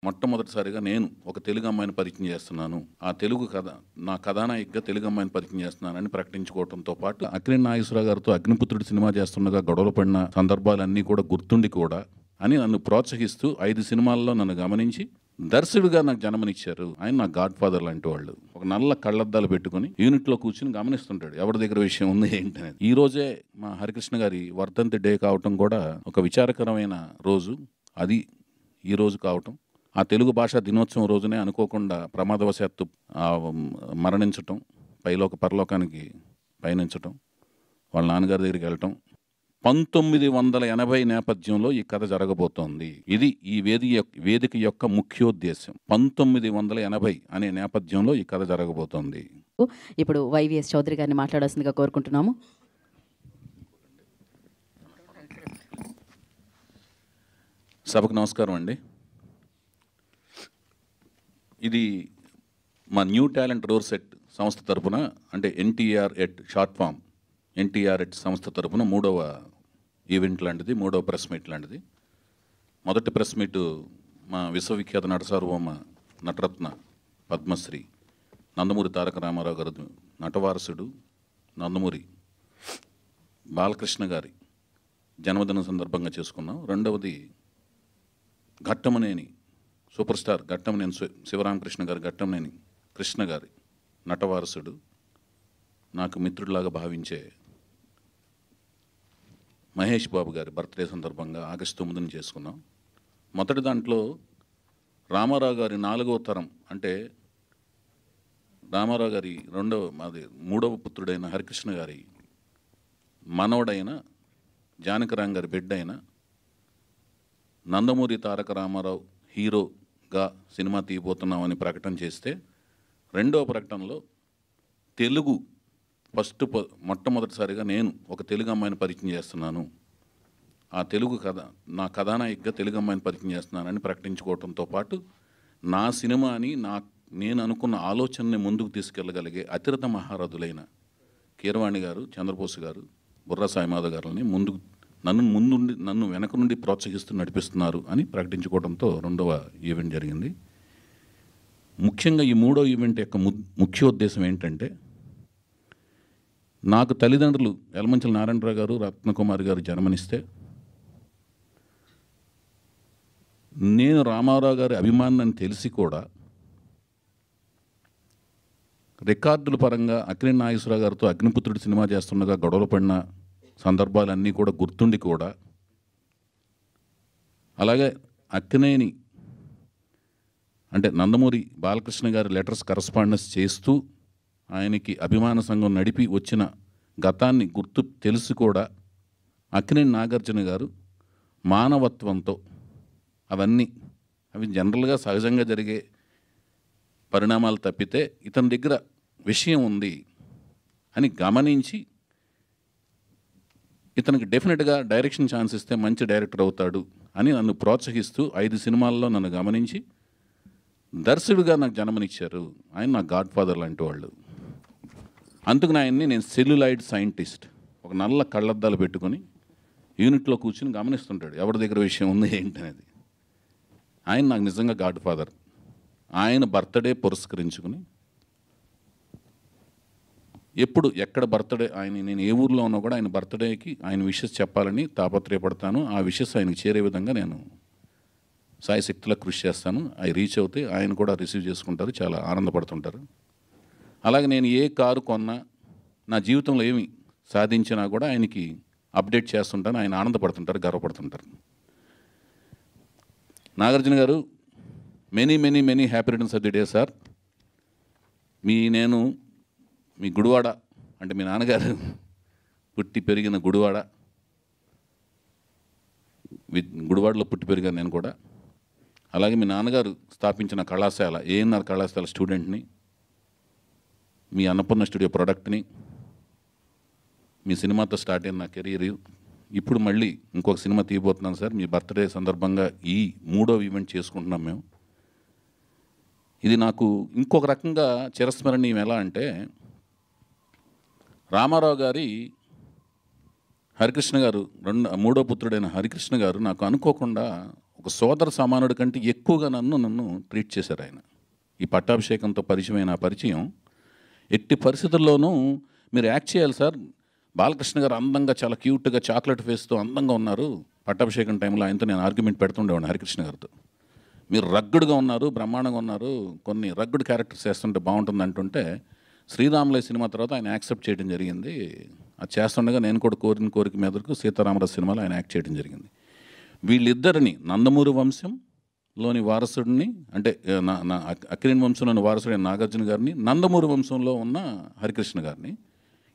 మొట్టమొదటిసారిగా నేను ఒక తెలుగు అమ్మాయిని పరిచయం చేస్తున్నాను. ఆ తెలుగు కథ నా కథానాయికగా తెలుగు అమ్మాయిని పరిచయం చేస్తున్నానని ప్రకటించుకోవడంతో పాటు అక్కినేని నాగేశ్వరరావు గారితో 'అగ్నిపుత్రుడు' సినిమా చేస్తుండగా గొడవలు పడిన సందర్భాలన్నీ కూడా గుర్తుండి కూడా అని నన్ను ప్రోత్సహిస్తూ 5 సినిమాల్లో నన్ను గమనించి దర్శకుడిగా నాకు జన్మనిచ్చారు. ఆయన నా గాడ్ ఫాదర్ లాంటి వాళ్ళు. ఒక నల్ల కళ్ళద్దాలు పెట్టుకుని యూనిట్లో కూర్చుని గమనిస్తుంటాడు ఎవరి దగ్గర విషయం ఉంది ఏంటి అనేది. ఈ రోజే మా హరికృష్ణ గారి వర్ధంతి డే కావటం కూడా ఒక విచారకరమైన రోజు. అది ఈ రోజు కావటం, ఆ తెలుగు భాషా దినోత్సవం రోజునే అనుకోకుండా ప్రమాదవశాత్తు మరణించటం, పరలోకానికి పయనించటం, వాళ్ళ నాన్నగారి దగ్గరికి వెళ్ళటం 1980 నేపథ్యంలో ఈ కథ జరగబోతోంది. ఇది ఈ వేదిక యొక్క ముఖ్యోద్దేశం. 1980 అనే నేపథ్యంలో ఈ కథ జరగబోతోంది. ఇప్పుడు వైవిఎస్ చౌదరి గారిని మాట్లాడాల్సిందిగా కోరుకుంటున్నాము. సభకు నమస్కారం అండి. ఇది మా న్యూ టాలెంట్ రోర్ సెట్ సంస్థ తరపున, అంటే NTR at short form NTR at సంస్థ తరపున 3వ ఈవెంట్ లాంటిది, 3వ ప్రెస్ మీట్ లాంటిది. మొదటి ప్రెస్ మీటు మా విశ్వవిఖ్యాత నటసార్వభౌమ నటరత్న పద్మశ్రీ నందమూరి తారక రామారావు గారు నటవారసుడు నందమూరి బాలకృష్ణ గారి జన్మదినం సందర్భంగా చేసుకున్నాం. రెండవది ఘట్టమనేని సూపర్ స్టార్ ఘట్టమనేని శివరామకృష్ణ గారు, ఘట్టమనేని కృష్ణ గారి నటవారసుడు, నాకు మిత్రుడిలాగా భావించే మహేష్ బాబు గారి బర్త్డే సందర్భంగా ఆగస్టు 9ని చేసుకున్నాం. మొదటి దాంట్లో రామారావు గారి 4వ తరం, అంటే రామారావు గారి 3వ పుత్రుడైన హరికృష్ణ గారి మనవడైన జానకిరాం గారి బిడ్డ అయిన నందమూరి తారక రామారావు హీరోగా సినిమా తీయబోతున్నామని ప్రకటన చేస్తే, రెండవ ప్రకటనలో తెలుగు మొట్టమొదటిసారిగా నేను ఒక తెలుగు అమ్మాయిని పరిచయం చేస్తున్నాను, ఆ తెలుగు కథ నా కథానాయికగా తెలుగు అమ్మాయిని పరిచయం చేస్తున్నానని ప్రకటించుకోవడంతో పాటు నా సినిమాని నేను అనుకున్న ఆలోచనని ముందుకు తీసుకెళ్ళగలిగే అతిరథ మహారథులైన కీరవాణి గారు, చంద్రబోస్ గారు, బుర్రా సాయిమాధవ్ గారిని నన్ను వెనక నుండి ప్రోత్సహిస్తూ నడిపిస్తున్నారు అని ప్రకటించుకోవడంతో రెండవ ఈవెంట్ జరిగింది. ముఖ్యంగా ఈ 3వ ఈవెంట్ యొక్క ముఖ్యోద్దేశం ఏంటంటే, నాకు తల్లిదండ్రులు యలమంచిలి నారాయణరావు గారు, రత్నకుమారి గారు జన్మనిస్తే నేను రామారావు గారి అభిమానాన్ని తెలిసి కూడా రికార్డుల పరంగా అక్కినేని నాగేశ్వరరావు గారితో 'అగ్నిపుత్రుడు' సినిమా చేస్తుండగా గొడవలు పడిన సందర్భాలన్నీ కూడా గుర్తుండి కూడా, అలాగే అక్కినేని అంటే నందమూరి బాలకృష్ణ గారి లెటర్స్ కరస్పాండెన్స్ చేస్తూ ఆయనకి అభిమాన సంఘం నడిపి వచ్చిన గతాన్ని గుర్తు తెలిసి కూడా అక్కినేని నాగార్జున గారు మానవత్వంతో అవి జనరల్గా సహజంగా జరిగే పరిణామాలు తప్పితే ఇతని దగ్గర విషయం ఉంది అని గమనించి ఇతనికి డెఫినెట్గా డైరెక్షన్ ఛాన్స్ ఇస్తే మంచి డైరెక్టర్ అవుతాడు అని నన్ను ప్రోత్సహిస్తూ 5 సినిమాల్లో నన్ను గమనించి దర్శకుడిగా నాకు జన్మనిచ్చారు. ఆయన నా గాడ్ ఫాదర్ లాంటి వాళ్ళు. అందుకని నేను సెల్యులాయిడ్ సైంటిస్ట్, ఒక నల్ల కళ్ళద్దాలు పెట్టుకుని యూనిట్లో కూర్చుని గమనిస్తుంటాడు ఎవరి దగ్గర విషయం ఉంది ఏంటి అనేది. ఆయన నాకు నిజంగా గాడ్ ఫాదర్. ఆయన బర్త్డే పురస్కరించుకుని ఎప్పుడు ఎక్కడ బర్త్డే నేను ఏ ఊర్లో ఉన్నా కూడా ఆయన బర్త్డేకి ఆయన విషెస్ చెప్పాలని తాపత్రయపడతాను. ఆ విషెస్ ఆయనకు చేరే విధంగా నేను సాయశక్తిలో కృషి చేస్తాను. అవి రీచ్ అవుతే ఆయన కూడా రిసీవ్ చేసుకుంటారు, చాలా ఆనందపడుతుంటారు. అలాగే నేను ఏ కారు కొన్నా, నా జీవితంలో ఏమి సాధించినా కూడా ఆయనకి అప్డేట్ చేస్తుంటాను. ఆయన ఆనందపడుతుంటారు, గర్వపడుతుంటారు. నాగార్జున గారు, many happy returns of the day sir. మీ గుడివాడ, అంటే మీ నాన్నగారు పుట్టి పెరిగిన గుడివాడలో పుట్టి పెరిగాను నేను కూడా. అలాగే మీ నాన్నగారు స్థాపించిన కళాశాల ఏఎన్ఆర్ కళాశాల స్టూడెంట్ని, మీ అన్నపూర్ణ స్టూడియో ప్రొడక్ట్ని, మీ సినిమాతో స్టార్ట్ అయిన నా కెరీర్ ఇప్పుడు మళ్ళీ ఇంకొక సినిమా తీయబోతున్నాను సార్. మీ బర్త్డే సందర్భంగా ఈ 3వ ఈవెంట్ చేసుకుంటున్నాం మేము. ఇది నాకు ఇంకొక రకంగా చిరస్మరణీయం. ఎలా అంటే, రామారావు గారి హరికృష్ణ గారు 3వ పుత్రుడైన హరికృష్ణ గారు నాకు అనుకోకుండా ఒక ఒక సోదర సమానుడి కంటే ఎక్కువగా నన్ను ట్రీట్ చేశారు ఆయన. ఈ పట్టాభిషేకంతో పరిచయమైన ఆ పరిచయం ఎట్టి పరిస్థితుల్లోనూ మీరు యాక్ట్ చేయాలి సార్, బాలకృష్ణ గారు అందంగా చాలా క్యూట్గా చాక్లెట్ ఫేస్తో అందంగా ఉన్నారు, పట్టాభిషేకం టైంలో ఆయనతో నేను ఆర్గ్యుమెంట్ పెడుతుండేవాడిని హరికృష్ణ గారితో. మీరు రగ్గుడుగా ఉన్నారు, బ్రహ్మాండంగా ఉన్నారు, కొన్ని రగ్గుడు క్యారెక్టర్స్ చేస్తుంటే బాగుంటుంది అంటుంటే శ్రీరాములయ్య సినిమా తర్వాత ఆయన యాక్సెప్ట్ చేయడం జరిగింది. అది చేస్తుండగా నేను కూడా కోరిన కోరిక మీదకు సీతారామరాజు సినిమాలో ఆయన యాక్ట్ చేయడం జరిగింది. వీళ్ళిద్దరిని నందమూరి వంశంలోని వారసుడిని, అంటే అక్కినేని వంశంలోని వారసుడైన నాగార్జున గారిని, నందమూరి వంశంలో ఉన్న హరికృష్ణ గారిని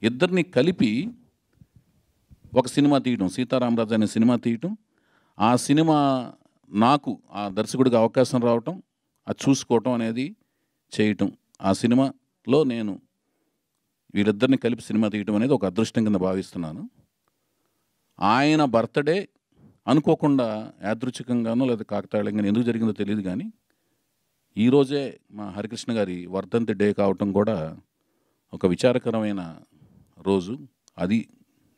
ఇద్దరిని కలిపి ఒక సినిమా తీయటం, సీతారామరాజు అనే సినిమా తీయటం, ఆ సినిమా నాకు ఆ దర్శకుడికి అవకాశం రావటం, అది చూసుకోవటం అనేది చేయటం, ఆ సినిమాలో నేను వీళ్ళిద్దరిని కలిపి సినిమా తీయటం అనేది ఒక అదృష్టం కింద భావిస్తున్నాను. ఆయన బర్త్డే అనుకోకుండా యాదృచ్ఛికంగానో లేదా కాకతాళీయంగానో ఎందుకు జరిగిందో తెలియదు, కానీ ఈరోజే మా హరికృష్ణ గారి వర్ధంతి డే కావటం కూడా ఒక విచారకరమైన రోజు. అది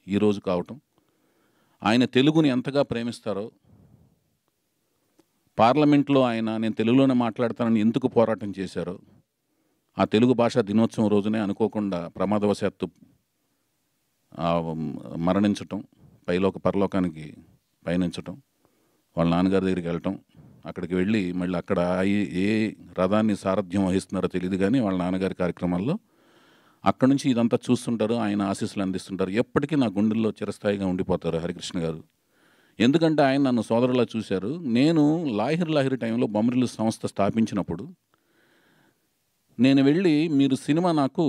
ఈరోజు కావటం, ఆయన తెలుగుని ఎంతగా ప్రేమిస్తారో, పార్లమెంట్లో ఆయన నేను తెలుగులోనే మాట్లాడతానని ఎందుకు పోరాటం చేశారో, ఆ తెలుగు భాషా దినోత్సవం రోజునే అనుకోకుండా ప్రమాదవశాత్తు మరణించటం, పరలోకానికి పయనించటం, వాళ్ళ నాన్నగారి దగ్గరికి వెళ్ళటం, అక్కడికి వెళ్ళి మళ్ళీ అక్కడ ఏ రథాన్ని సారథ్యం వహిస్తున్నారో తెలియదు, కానీ వాళ్ళ నాన్నగారి కార్యక్రమాల్లో అక్కడి నుంచి ఇదంతా చూస్తుంటారు, ఆయన ఆశీస్సులు అందిస్తుంటారు. ఎప్పటికీ నా గుండెల్లో చిరస్థాయిగా ఉండిపోతారు హరికృష్ణ గారు. ఎందుకంటే ఆయన నన్ను సోదరులా చూశారు. నేను లాహిరి టైంలో బొమ్మరిల్లు సంస్థ స్థాపించినప్పుడు నేను వెళ్ళి, మీరు సినిమా నాకు,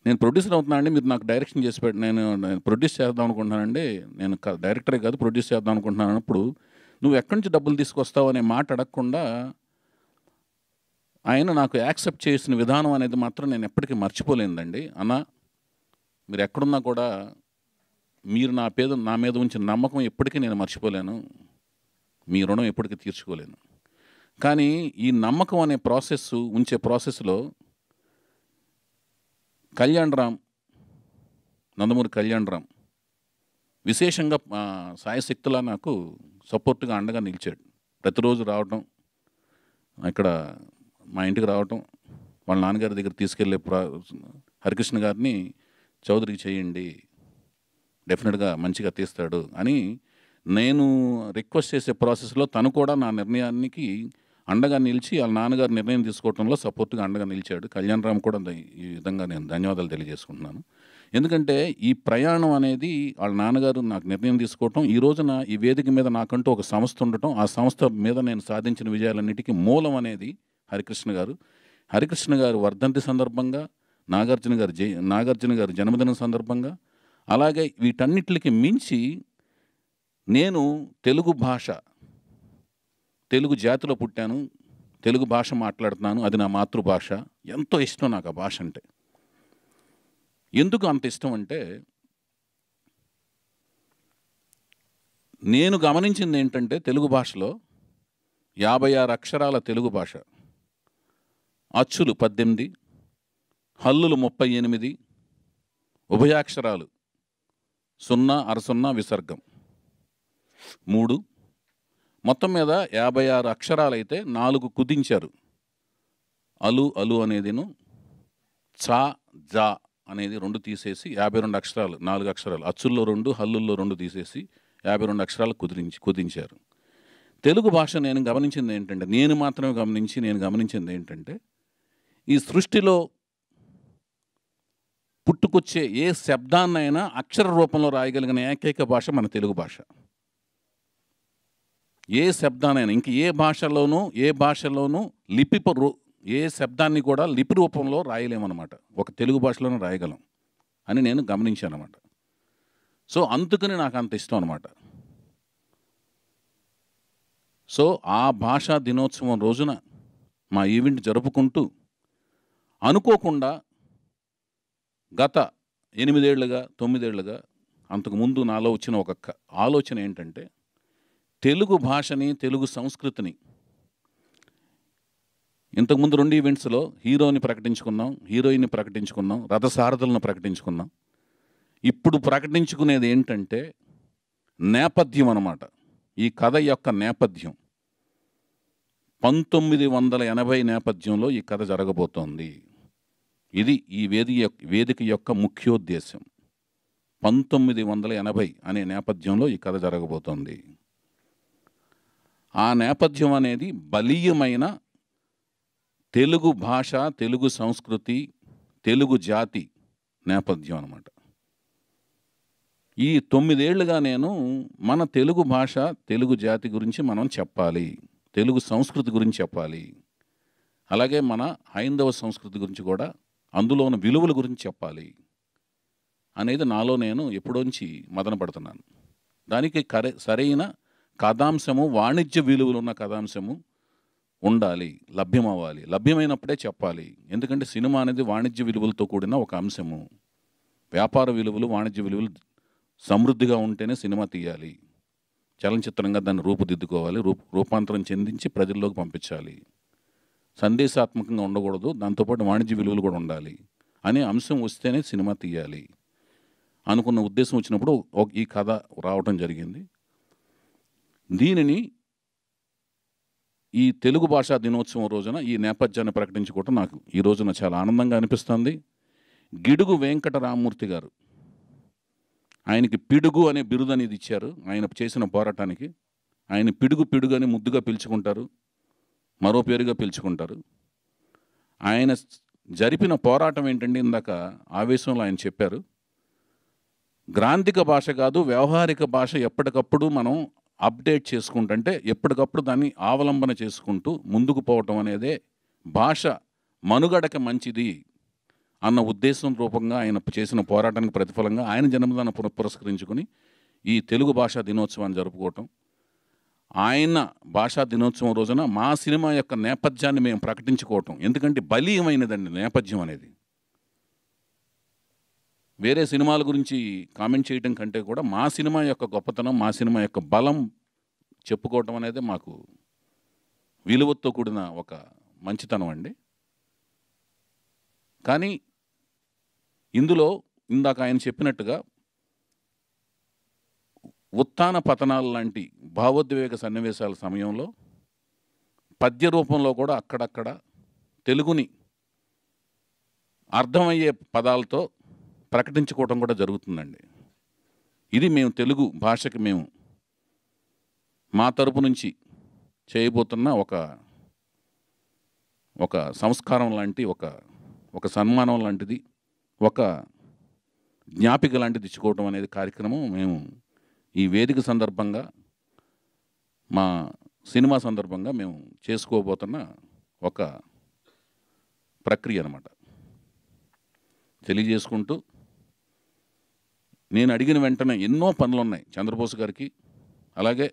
నేను ప్రొడ్యూసర్ అవుతున్నా అండి, మీరు నాకు డైరెక్షన్ చేసి నేను ప్రొడ్యూస్ చేద్దాం అనుకుంటున్నానండి, నేను డైరెక్టరే కాదు ప్రొడ్యూస్ చేద్దాం అనుకుంటున్నాను అన్నప్పుడు, నువ్వు ఎక్కడి నుంచి డబ్బులు తీసుకొస్తావు అనే మాట అడగకుండా ఆయన నాకు యాక్సెప్ట్ చేసిన విధానం అనేది మాత్రం నేను ఎప్పటికీ మర్చిపోలేదండి. అన్న, మీరు ఎక్కడున్నా కూడా మీరు నా మీద ఉంచిన నమ్మకం ఎప్పటికీ నేను మర్చిపోలేను, మీ రుణం ఎప్పటికీ తీర్చుకోలేను. కానీ ఈ నమ్మకం అనే ఉంచే ప్రాసెస్లో నందమూరి కళ్యాణ్ రామ్ విశేషంగా సాయశక్తులా నాకు సపోర్ట్గా అండగా నిలిచాడు. ప్రతిరోజు రావటం, ఇక్కడ మా ఇంటికి రావటం, వాళ్ళ నాన్నగారి దగ్గర తీసుకెళ్ళే హరికృష్ణ గారిని చౌదరికి చేయండి, డెఫినెట్గా మంచిగా తీస్తాడు అని నేను రిక్వెస్ట్ చేసే ప్రాసెస్లో తను కూడా నా నిర్ణయానికి అండగా నిలిచి వాళ్ళ నాన్నగారు నిర్ణయం తీసుకోవడంలో సపోర్ట్గా అండగా నిలిచాడు. కళ్యాణ్ రామ్ కూడా ఈ విధంగా నేను ధన్యవాదాలు తెలియజేసుకుంటున్నాను. ఎందుకంటే ఈ ప్రయాణం అనేది వాళ్ళ నాన్నగారు నాకు నిర్ణయం తీసుకోవటం, ఈ రోజున ఈ వేదిక మీద నాకంటూ ఒక సంస్థ ఉండటం, ఆ సంస్థ మీద నేను సాధించిన విజయాలన్నిటికీ మూలం అనేది హరికృష్ణ గారు వర్ధంతి సందర్భంగా, నాగార్జున గారి జన్మదినం సందర్భంగా, అలాగే వీటన్నిటికి మించి నేను తెలుగు జాతిలో పుట్టాను, తెలుగు భాష మాట్లాడుతున్నాను, అది నా మాతృభాష, ఎంతో ఇష్టం నాకు ఆ భాష అంటే. ఎందుకు అంత ఇష్టం అంటే, నేను గమనించింది ఏంటంటే, తెలుగు భాషలో 56 అక్షరాల తెలుగు భాష, అచ్చులు 18, హల్లులు 38, ఉభయాక్షరాలు 0, అరసున్నా, విసర్గం 3, మొత్తం మీద 56 అక్షరాలైతే 4 కుదించారు. అలు అనేదిను, చా జా అనేది 2 తీసేసి 52 అక్షరాలు, 4 అక్షరాలు, అచ్చుల్లో 2, హల్లుల్లో 2 తీసేసి 52 అక్షరాలు కుదించారు. తెలుగు భాష నేను గమనించింది ఏంటంటే, ఈ సృష్టిలో పుట్టుకొచ్చే ఏ శబ్దాన్నైనా అక్షర రూపంలో రాయగలిగిన ఏకైక భాష మన తెలుగు భాష. ఏ శబ్దానైనా ఇంక ఏ భాషలోనూ ఏ శబ్దాన్ని కూడా లిపి రూపంలో రాయలేమన్నమాట, ఒక తెలుగు భాషలోనే రాయగలం అని నేను గమనించాను అన్నమాట. సో అందుకని నాకు అంత ఇష్టం అన్నమాట. సో ఆ భాషా దినోత్సవం రోజున మా ఈవెంట్ జరుపుకుంటూ అనుకోకుండా గత 8 ఏళ్ళుగా 9 ఏళ్ళుగా అంతకుముందు నాలో వచ్చిన ఒక ఆలోచన ఏంటంటే, తెలుగు భాషని, తెలుగు సంస్కృతిని, ఇంతకుముందు 2 ఈవెంట్స్లో హీరోని ప్రకటించుకున్నాం, హీరోయిన్ని ప్రకటించుకున్నాం, రథసారథులను ప్రకటించుకున్నాం. ఇప్పుడు ప్రకటించుకునేది ఏంటంటే, నేపథ్యం అన్నమాట. ఈ కథ యొక్క నేపథ్యం 1980 నేపథ్యంలో ఈ కథ జరగబోతోంది. ఇది ఈ వేదిక యొక్క ముఖ్యోద్దేశం. 1980 అనే నేపథ్యంలో ఈ కథ జరగబోతోంది. ఆ నేపథ్యం అనేది బలీయమైన తెలుగు భాష, తెలుగు సంస్కృతి, తెలుగు జాతి నేపథ్యం అన్నమాట. ఈ 9 ఏళ్లుగా నేను మన తెలుగు భాష, తెలుగు జాతి గురించి మనం చెప్పాలి, తెలుగు సంస్కృతి గురించి చెప్పాలి, అలాగే మన హైందవ సంస్కృతి గురించి కూడా, అందులో ఉన్న విలువల గురించి చెప్పాలి అనేది నాలో నేను ఎప్పుడోంచి మదన పడుతున్నాను. దానికి సరైన కథాంశము, వాణిజ్య విలువలు ఉన్న కథాంశము ఉండాలి, లభ్యమవ్వాలి. లభ్యమైనప్పుడే చెప్పాలి. ఎందుకంటే సినిమా అనేది వాణిజ్య విలువలతో కూడిన ఒక అంశము. వ్యాపార విలువలు, వాణిజ్య విలువలు సమృద్ధిగా ఉంటేనే సినిమా తీయాలి. చలనచిత్రంగా దాన్ని రూపుదిద్దుకోవాలి, రూపాంతరం చెందించి ప్రజల్లోకి పంపించాలి. సందేశాత్మకంగా ఉండకూడదు, దాంతోపాటు వాణిజ్య విలువలు కూడా ఉండాలి అనే అంశం వస్తేనే సినిమా తీయాలి అనుకున్న ఉద్దేశం వచ్చినప్పుడు ఈ కథ రావటం జరిగింది. దీనిని ఈ తెలుగు భాషా దినోత్సవం రోజున ఈ నేపథ్యాన్ని ప్రకటించుకోవటం నాకు ఈ రోజున చాలా ఆనందంగా అనిపిస్తుంది. గిడుగు వెంకటరామమూర్తి గారు, ఆయనకి పిడుగు అనే బిరుదు అనేది ఇచ్చారు. ఆయన చేసిన పోరాటానికి ఆయన పిడుగు అని ముద్దుగా పిలుచుకుంటారు, మరో పేరుగా పిలుచుకుంటారు. ఆయన జరిపిన పోరాటం ఏంటంటే, ఇందాక ఆవేశంలో ఆయన చెప్పారు, గ్రాంధిక భాష కాదు, వ్యవహారిక భాష ఎప్పటికప్పుడు మనం అప్డేట్ చేసుకుంటుంటే ఎప్పటికప్పుడు దాన్ని అవలంబన చేసుకుంటూ ముందుకు పోవటం అనేదే భాష మనుగడకి మంచిది అన్న ఉద్దేశం రూపంగా ఆయన చేసిన పోరాటానికి ప్రతిఫలంగా ఆయన జన్మదిన పురస్కరించుకుని ఈ తెలుగు భాషా దినోత్సవాన్ని జరుపుకోవటం. ఆయన భాషా దినోత్సవం రోజున మా సినిమా యొక్క నేపథ్యాన్ని మేము ప్రకటించుకోవటం. ఎందుకంటే బలీయమైనదండి నేపథ్యం అనేది. వేరే సినిమాల గురించి కామెంట్ చేయడం కంటే కూడా మా సినిమా యొక్క గొప్పతనం, మా సినిమా యొక్క బలం చెప్పుకోవటం అనేది మాకు విలువతో కూడిన ఒక మంచితనం అండి. కానీ ఇందులో ఇందాక ఆయన చెప్పినట్టుగా ఉత్థాన పతనాలు లాంటి భావోద్వేగ సన్నివేశాల సమయంలో పద్య రూపంలో కూడా అక్కడక్కడ తెలుగుని అర్థమయ్యే పదాలతో ప్రకటించుకోవటం కూడా జరుగుతుందండి. ఇది మేము తెలుగు భాషకి మేము మా తరపు నుంచి చేయబోతున్న ఒక సంస్కారం లాంటి, ఒక సన్మానం లాంటిది, ఒక జ్ఞాపిక లాంటిది ఇచ్చుకోవటం అనేది కార్యక్రమం మేము ఈ వేదిక సందర్భంగా, మా సినిమా సందర్భంగా మేము చేసుకోబోతున్న ఒక ప్రక్రియ అన్నమాట. తెలియజేసుకుంటూ నేను అడిగిన వెంటనే ఎన్నో పనులు ఉన్నాయి చంద్రబోస్ గారికి, అలాగే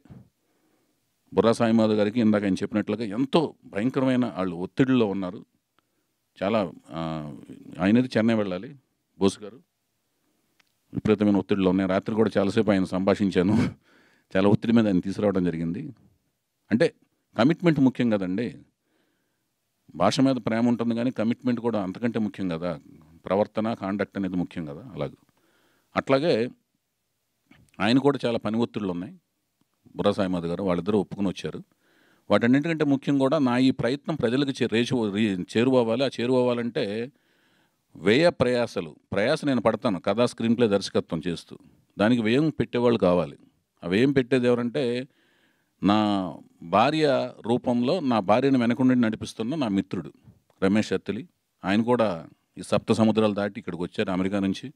బుర్రా సాయిమాధవ్ గారికి. ఇందాక ఆయన చెప్పినట్లుగా ఎంతో భయంకరమైన వాళ్ళు ఒత్తిడిలో ఉన్నారు. చాలా ఆయనది చెన్నై వెళ్ళాలి బోస్ గారు, విపరీతమైన ఒత్తిడిలో ఉన్నాయి. రాత్రి కూడా చాలాసేపు ఆయన సంభాషించాను. చాలా ఒత్తిడి మీద ఆయన తీసుకురావడం జరిగింది. అంటే కమిట్మెంట్ ముఖ్యం కదండి. భాష మీద ప్రేమ ఉంటుంది కానీ కమిట్మెంట్ కూడా అంతకంటే ముఖ్యం కదా. ప్రవర్తన, కాండక్ట్ అనేది ముఖ్యం కదా. అట్లాగే ఆయన కూడా చాలా పని ఒత్తిళ్ళు ఉన్నాయి. బుర్రా సాయిమాధవ్ గారు వాళ్ళిద్దరూ ఒప్పుకొని వచ్చారు. వాటన్నింటికంటే ముఖ్యం కూడా నా ఈ ప్రయత్నం ప్రజలకు చేరువవ్వాలి. ఆ చేరువవ్వాలంటే ప్రయాస నేను పడతాను. కథా స్క్రీన్ ప్లే దర్శకత్వం చేస్తూ దానికి వ్యయం పెట్టేవాళ్ళు కావాలి. ఆ వ్యయం పెట్టేది ఎవరంటే, నా భార్య రూపంలో నా భార్యను వెనకుండి నడిపిస్తున్న నా మిత్రుడు రమేష్ అత్తిలి. ఆయన కూడా ఈ సప్త సముద్రాలు దాటి ఇక్కడికి వచ్చారు అమెరికా నుంచి.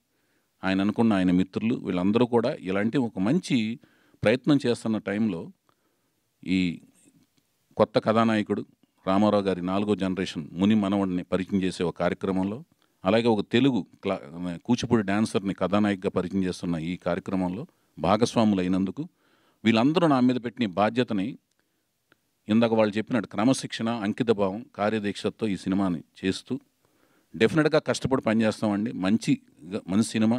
ఆయన అనుకున్న ఆయన మిత్రులు వీళ్ళందరూ కూడా ఇలాంటి ఒక మంచి ప్రయత్నం చేస్తున్న టైంలో ఈ కొత్త కథానాయకుడు రామారావు గారి 4వ జనరేషన్ ముని మనవడిని పరిచయం చేసే ఒక కార్యక్రమంలో, అలాగే ఒక తెలుగు కూచిపూడి డాన్సర్ని కథానాయికగా పరిచయం చేస్తున్న ఈ కార్యక్రమంలో భాగస్వాములు అయినందుకు వీళ్ళందరూ నా మీద పెట్టిన బాధ్యతని, ఇందాక వాళ్ళు చెప్పినట్టు క్రమశిక్షణ, అంకితభావం, కార్యదీక్షతో ఈ సినిమాని చేస్తూ డెఫినెట్గా కష్టపడి పనిచేస్తామండి. మంచి సినిమా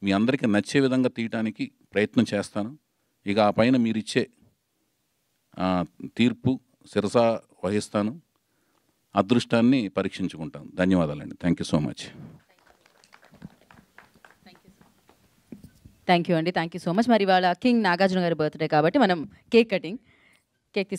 మీ అందరికీ నచ్చే విధంగా తీయటానికి ప్రయత్నం చేస్తాను. ఇక ఆ పైన మీరిచ్చే తీర్పు శిరసా వహిస్తాను. అదృష్టాన్ని పరీక్షించుకుంటాను. ధన్యవాదాలండి. Thank you so much. Thank you అండి, థ్యాంక్ యూ సో మచ్. మరి ఇవాళ కింగ్ నాగార్జున గారి బర్త్డే కాబట్టి మనం కేక్ కటింగ్ తీసుకుంటాం.